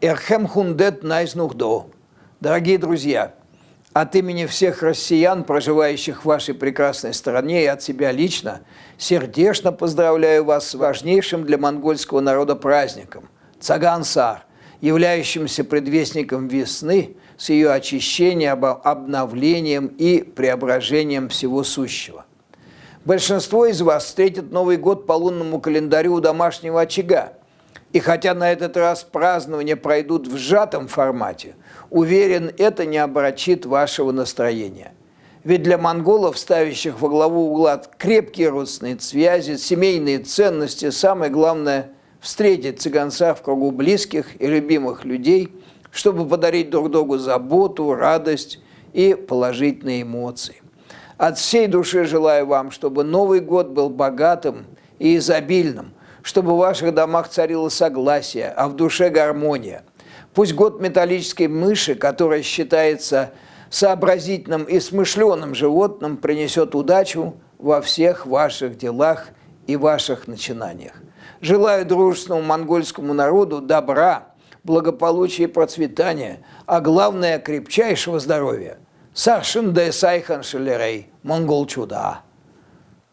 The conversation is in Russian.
Эрхэм хундет найзнухдо. Дорогие друзья, от имени всех россиян, проживающих в вашей прекрасной стране, и от себя лично, сердечно поздравляю вас с важнейшим для монгольского народа праздником – Цаган-Сар, являющимся предвестником весны с ее очищением, обновлением и преображением всего сущего. Большинство из вас встретит Новый год по лунному календарю у домашнего очага. И хотя на этот раз празднования пройдут в сжатом формате, уверен, это не омрачит вашего настроения. Ведь для монголов, ставящих во главу угла крепкие родственные связи, семейные ценности, самое главное – встретить Цаган-Сар в кругу близких и любимых людей, чтобы подарить друг другу заботу, радость и положительные эмоции. От всей души желаю вам, чтобы Новый год был богатым и изобильным, чтобы в ваших домах царило согласие, а в душе гармония. Пусть год металлической мыши, которая считается сообразительным и смышленым животным, принесет удачу во всех ваших делах и ваших начинаниях. Желаю дружественному монгольскому народу добра, благополучия и процветания, а главное – крепчайшего здоровья. Саршин де сайхан шелерей, монгол чуда.